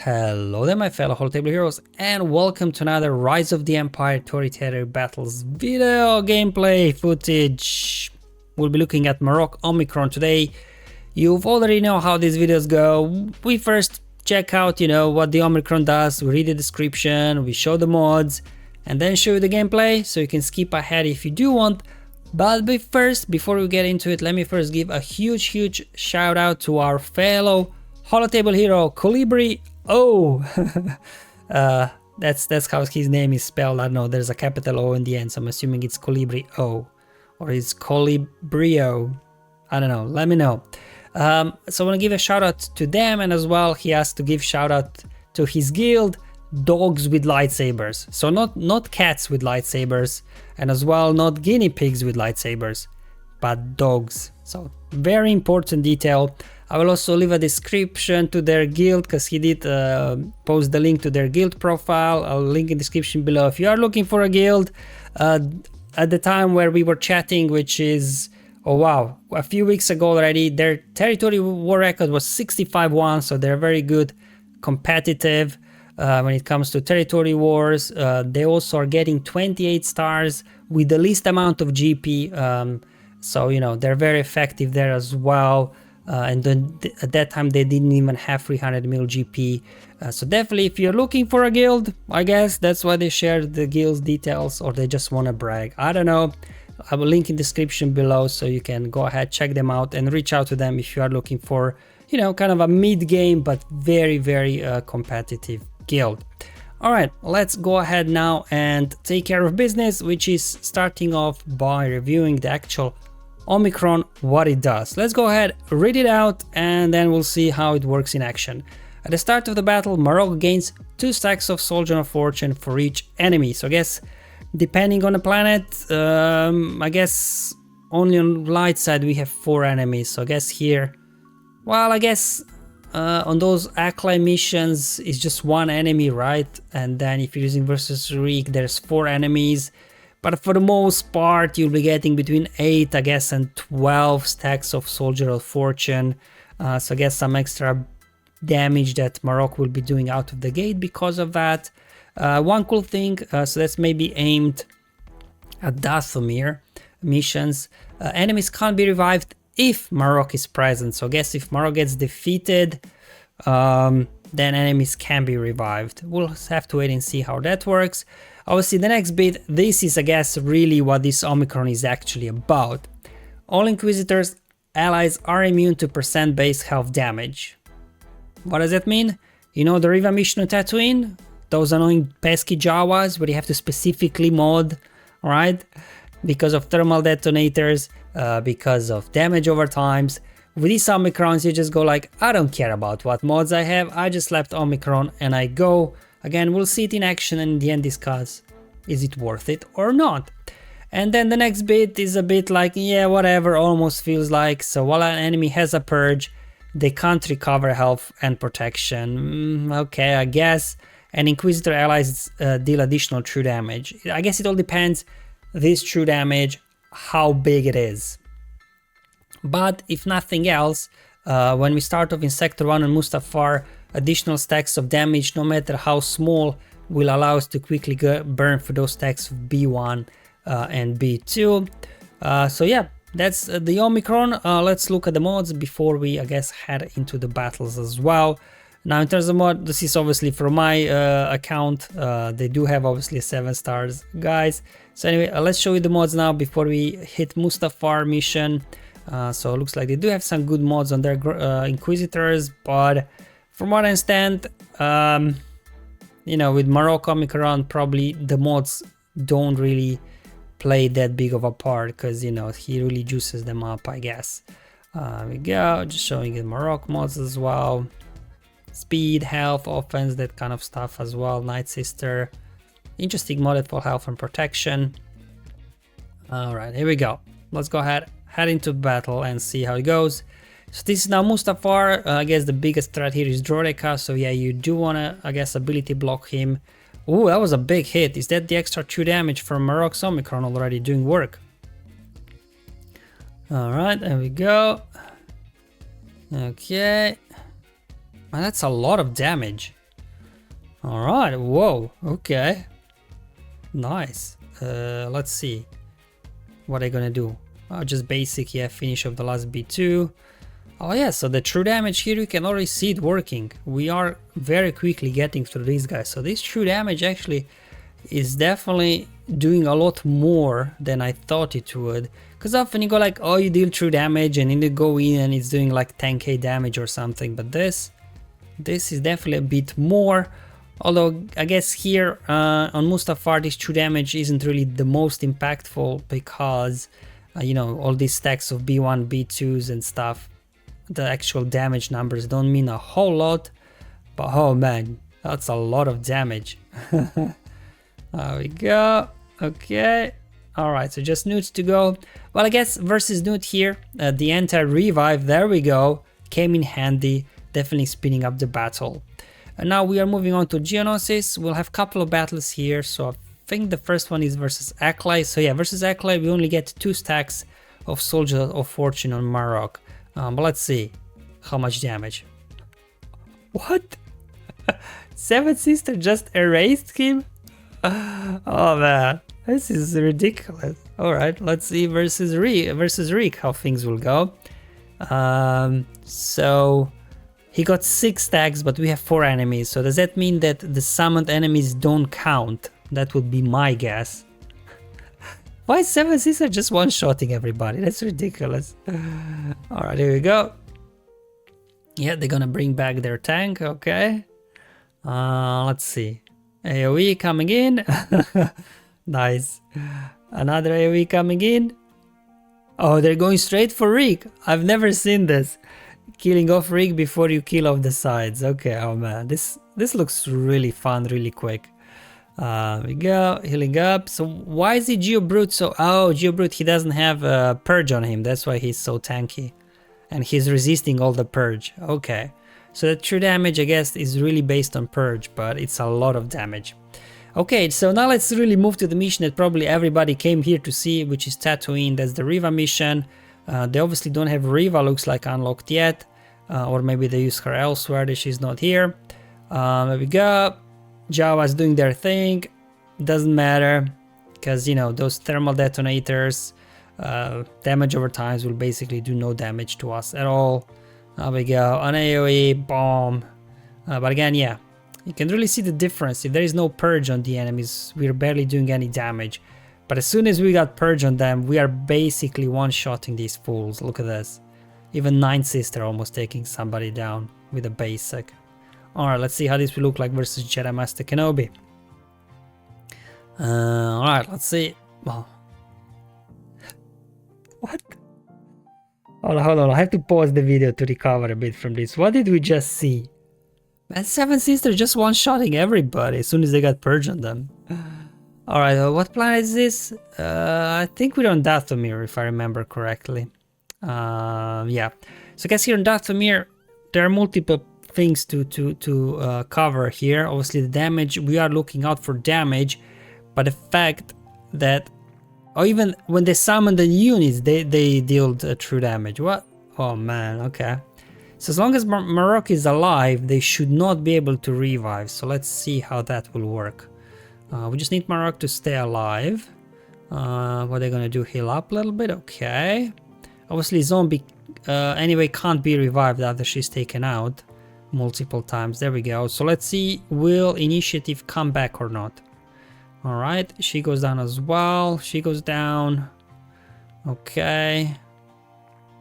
Hello there my fellow Holotable heroes, and welcome to another Rise of the Empire Territory Battles video gameplay footage. We'll be looking at Marrok Omicron today. You've already know how these videos go. We first check out, what the Omicron does, we read the description, we show the mods, and then show you the gameplay, so you can skip ahead if you do want. But before we get into it, let me first give a huge shout out to our fellow Holotable hero, Colibri. Oh, that's how his name is spelled. I don't know, there's a capital O in the end, so I'm assuming it's Colibri O, or it's Colibrio. I don't know, let me know. So I want to give a shout out to them, and as well he has to give shout out to his guild, Dogs with Lightsabers. So not cats with lightsabers, and as well not guinea pigs with lightsabers, but dogs. So very important detail. I will also leave a description to their guild, because he did post the link to their guild profile. I'll link in the description below if you are looking for a guild. At the time where we were chatting, which is, oh wow, a few weeks ago already, their territory war record was 65-1, so they're very good, competitive when it comes to territory wars. They also are getting 28 stars with the least amount of GP, so they're very effective there as well. And then at that time they didn't even have 300 mil GP, so definitely if you're looking for a guild, I guess that's why they shared the guild's details, or they just want to brag, I don't know. I will link in the description below, so you can go ahead, check them out, and reach out to them if you are looking for kind of a mid-game but very competitive guild. Alright, let's go ahead now and take care of business, which is starting off by reviewing the actual Omicron, what it does. Let's go ahead, read it out, and then we'll see how it works in action. At the start of the battle, Marrok gains 2 stacks of Soldier of Fortune for each enemy. So I guess depending on the planet, I guess only on light side we have 4 enemies. So I guess here, well, I guess on those Acklay missions it's just 1 enemy, right? And then if you're using versus Reek, there's 4 enemies. But for the most part, you'll be getting between 8, I guess, and 12 stacks of Soldier of Fortune. So I guess some extra damage that Marrok will be doing out of the gate because of that. One cool thing, so that's maybe aimed at Dathomir missions. Enemies can't be revived if Marrok is present. So I guess if Marrok gets defeated, then enemies can be revived. We'll have to wait and see how that works. Obviously the next bit, this is I guess really what this Omicron is actually about. All Inquisitors allies are immune to percent base health damage. What does that mean? The Reva mission on Tatooine? Those annoying pesky Jawas where you have to specifically mod, right? Because of thermal detonators, because of damage over times. With these Omicrons you just go like, I don't care about what mods I have, I just slapped Omicron and I go. Again, we'll see it in action and in the end discuss, is it worth it or not? And then the next bit is a bit like, yeah, whatever, almost feels like. So while an enemy has a purge, they can't recover health and protection. Okay, I guess. And Inquisitor allies deal additional true damage. I guess it all depends, this true damage, how big it is. But if nothing else, when we start off in Sector 1 and Mustafar, additional stacks of damage, no matter how small, will allow us to quickly burn for those stacks of B1 and B2. So yeah, that's the Omicron. Let's look at the mods before we, I guess, head into the battles as well. Now in terms of mod, this is obviously from my account. They do have obviously 7 stars, guys. So anyway, let's show you the mods now before we hit Mustafar mission. So it looks like they do have some good mods on their Inquisitors, but from what I understand, with Marrok Omicron, probably the mods don't really play that big of a part, because he really juices them up, I guess. There we go, just showing you the Marrok mods as well. Speed, health, offense, that kind of stuff as well. Night Sister, interesting modded for health and protection. Alright, here we go. Let's go ahead, head into battle and see how it goes. So this is now Mustafar. I guess the biggest threat here is Droideka, so yeah, you do want to, I guess, ability block him. Ooh, that was a big hit. Is that the extra 2 damage from Marrok's Omicron already doing work? Alright, there we go. Okay. Man, that's a lot of damage. All right, whoa, okay. Nice. Let's see. What are you gonna do? Just basic, yeah, finish of the last B2. Oh yeah, so the true damage here, you can already see it working. We are very quickly getting through these guys. So this true damage actually is definitely doing a lot more than I thought it would. Because often you go like, oh, you deal true damage and then you go in and it's doing like 10k damage or something. But this is definitely a bit more. Although I guess here on Mustafar this true damage isn't really the most impactful because you know, all these stacks of B1, B2s and stuff, the actual damage numbers don't mean a whole lot, but oh man, that's a lot of damage. There we go. Okay. Alright, so just Newt to go. Well, I guess versus Newt here, the anti-revive, there we go, came in handy, definitely speeding up the battle. And now we are moving on to Geonosis. We'll have a couple of battles here, so I think the first one is versus Acklay. So yeah, versus Acklay, we only get 2 stacks of Soldier of Fortune on Marrok. But let's see how much damage. What? Seven Sister just erased him? Oh man, this is ridiculous. Alright, let's see versus Reek how things will go. So he got 6 stacks, but we have 4 enemies. So does that mean that the summoned enemies don't count? That would be my guess. Why is Seven Sister just one-shotting everybody? That's ridiculous. Alright, here we go. Yeah, they're gonna bring back their tank, okay. Let's see. AoE coming in. Nice. Another AoE coming in. Oh, they're going straight for Reek. I've never seen this. Killing off Reek before you kill off the sides. Okay, oh man, this looks really fun, really quick. We go, healing up. So why is he Geobrute so... Oh, Geobrute, he doesn't have a purge on him. That's why he's so tanky. And he's resisting all the purge. Okay. So the true damage, I guess, is really based on purge, but it's a lot of damage. Okay, so now let's really move to the mission that probably everybody came here to see, which is Tatooine. That's the Reva mission. They obviously don't have Reva, looks like, unlocked yet. Or maybe they use her elsewhere that she's not here. There we go. Jawa's doing their thing. Doesn't matter, because, you know, those thermal detonators, damage over times will basically do no damage to us at all. There we go, an AoE, bomb. But again, yeah, you can really see the difference. If there is no purge on the enemies, we're barely doing any damage. But as soon as we got purge on them, we are basically one-shotting these fools. Look at this. Even Nine Sister almost taking somebody down with a basic. Alright, let's see how this will look like versus Jedi Master Kenobi. Alright, let's see. Oh. What? Hold on, I have to pause the video to recover a bit from this. What did we just see? Man, Seven Sister just one-shotting everybody as soon as they got purge on them. Alright, what planet is this? I think we're on Dathomir, if I remember correctly. Yeah. So I guess here on Dathomir, there are multiple things to cover here. Obviously the damage, we are looking out for damage, but the fact that... Or even when they summon the units, they deal true damage. What? Oh man, okay. So as long as Marrok is alive, they should not be able to revive. So let's see how that will work. We just need Marrok to stay alive. What are they gonna do? Heal up a little bit? Okay. Obviously zombie anyway can't be revived after she's taken out multiple times. There we go. So let's see, will initiative come back or not? Alright, she goes down as well. She goes down. Okay.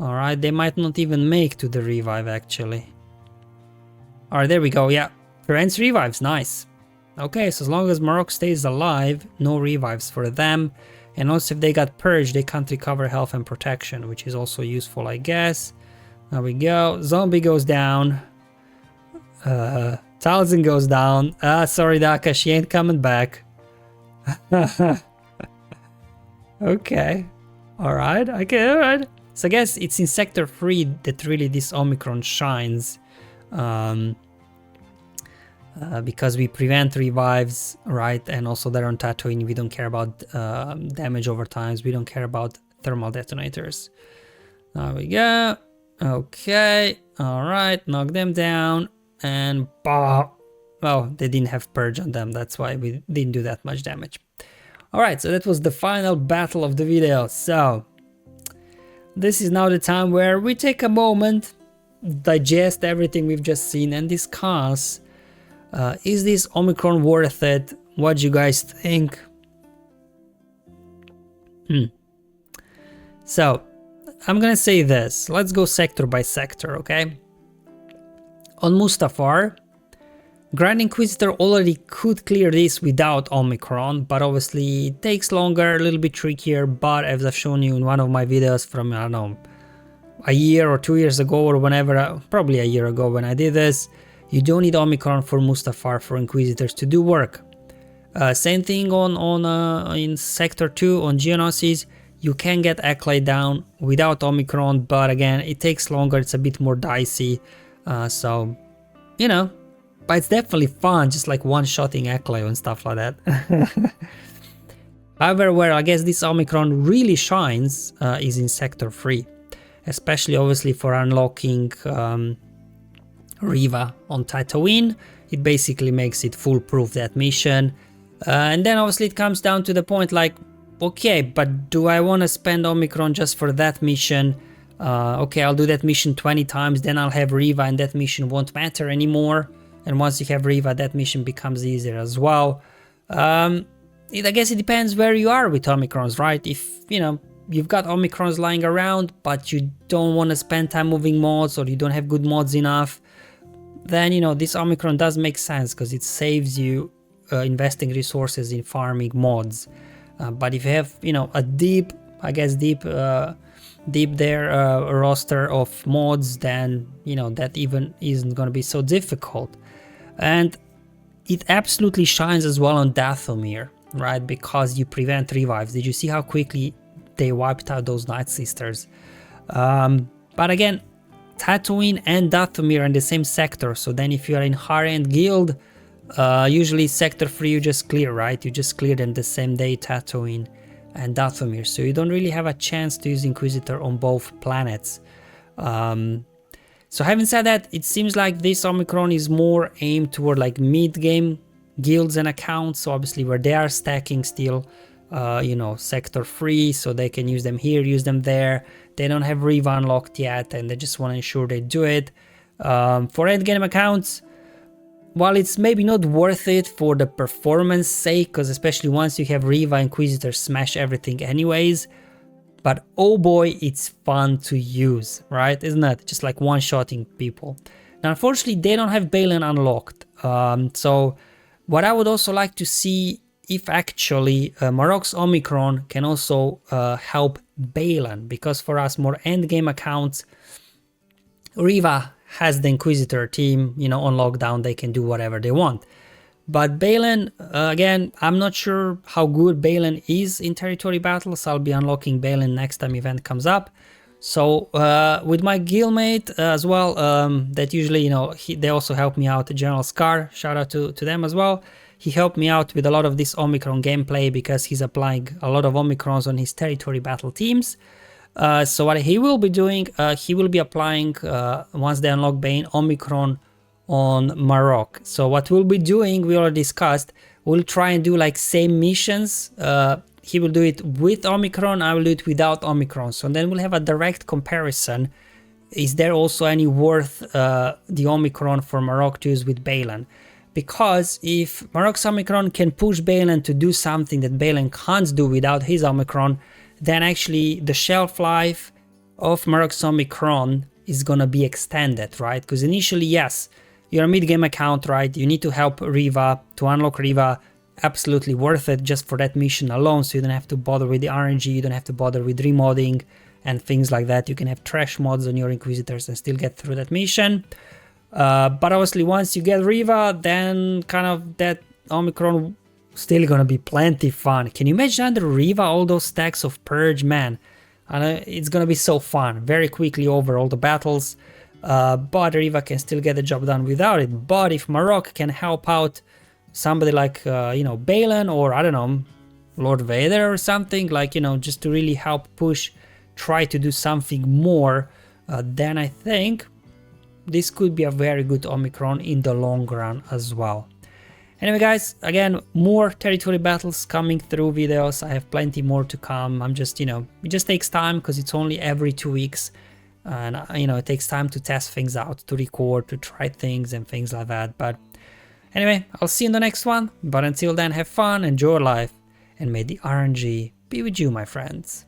Alright, they might not even make to the revive actually. Alright, there we go. Yeah, prevents revives. Nice. Okay, so as long as Marrok stays alive, no revives for them. And also if they got purged, they can't recover health and protection, which is also useful, I guess. There we go. Zombie goes down. Talzin goes down. Sorry Daka, she ain't coming back. Okay. Alright, okay, alright. So I guess it's in Sector 3 that really this Omicron shines. Because we prevent revives, right? And also there on Tatooine, we don't care about damage over times. We don't care about thermal detonators. There we go. Okay. Alright, knock them down. And bah, well, they didn't have purge on them, that's why we didn't do that much damage. Alright, so that was the final battle of the video. So this is now the time where we take a moment, digest everything we've just seen and discuss, is this Omicron worth it? What do you guys think? So I'm gonna say this, let's go sector by sector, okay? On Mustafar, Grand Inquisitor already could clear this without Omicron, but obviously it takes longer, a little bit trickier, but as I've shown you in one of my videos from, I don't know, a year or 2 years ago or whenever, probably a year ago when I did this, you don't need Omicron for Mustafar for Inquisitors to do work. Same thing in Sector 2 on Geonosis, you can get Acklay down without Omicron, but again, it takes longer, it's a bit more dicey, so, you know, but it's definitely fun, just like one-shotting Acklay and stuff like that. However, where I guess this Omicron really shines is in Sector 3, especially obviously for unlocking Reva on Tatooine. It basically makes it foolproof, that mission. And then obviously it comes down to the point like, okay, but do I want to spend Omicron just for that mission? Okay, I'll do that mission 20 times, then I'll have Reva and that mission won't matter anymore. And once you have Reva, that mission becomes easier as well. I guess it depends where you are with Omicrons, right? If, you know, you've got Omicrons lying around, but you don't want to spend time moving mods or you don't have good mods enough, then, you know, this Omicron does make sense because it saves you investing resources in farming mods. But if you have, you know, a deep roster of mods, then, you know, that even isn't going to be so difficult. And it absolutely shines as well on Dathomir, right? Because you prevent revives. Did you see how quickly they wiped out those Night Sisters? But again, Tatooine and Dathomir are in the same sector, so then if you are in high-end guild, usually Sector 3 you just clear, right? You just clear them the same day, Tatooine and Dathomir, so you don't really have a chance to use Inquisitor on both planets. So having said that, it seems like this Omicron is more aimed toward like mid-game guilds and accounts, so obviously where they are stacking still, you know, Sector 3, so they can use them here, use them there. They don't have Reva unlocked yet, and they just want to ensure they do it. For endgame accounts, while it's maybe not worth it for the performance sake, because especially once you have Reva, Inquisitor smash everything anyways, but oh boy, it's fun to use, right? Isn't it? Just like one-shotting people. Now, unfortunately, they don't have Balin unlocked. So what I would also like to see if actually Marrok's Omicron can also help Balin, because for us more endgame accounts, Reva has the Inquisitor team, you know, on lockdown, they can do whatever they want. But Balin, again, I'm not sure how good Balin is in territory battles. I'll be unlocking Balin next time event comes up. So with my guildmate as well, that usually, you know, they also help me out, General Scar, shout out to them as well. He helped me out with a lot of this Omicron gameplay because he's applying a lot of Omicrons on his territory battle teams. So what he will be doing, he will be applying, once they unlock Bane, Omicron on Marrok. So what we'll be doing, we already discussed, we'll try and do like same missions. He will do it with Omicron, I will do it without Omicron. So then we'll have a direct comparison. Is there also any worth the Omicron for Marrok to use with Balin? Because if Marrok's Omicron can push Balin to do something that Balin can't do without his Omicron, then actually the shelf life of Marrok's Omicron is gonna be extended, right? Because initially, yes, you're a mid-game account, right? You need to help Reva, to unlock Reva, absolutely worth it just for that mission alone, so you don't have to bother with the RNG, you don't have to bother with remodding and things like that. You can have trash mods on your Inquisitors and still get through that mission. But obviously once you get Reva, then kind of that Omicron still gonna be plenty fun. Can you imagine under Reva all those stacks of Purge, man? And it's gonna be so fun, very quickly over all the battles. But Reva can still get the job done without it. But if Marrok can help out somebody like, you know, Balin, or I don't know, Lord Vader or something, like, you know, just to really help push, try to do something more, then I think this could be a very good Omicron in the long run as well. Anyway guys, again, more territory battles coming through videos. I have plenty more to come. I'm just, it just takes time because it's only every 2 weeks. And, it takes time to test things out, to record, to try things and things like that. But anyway, I'll see you in the next one. But until then, have fun, enjoy life, and may the RNG be with you, my friends.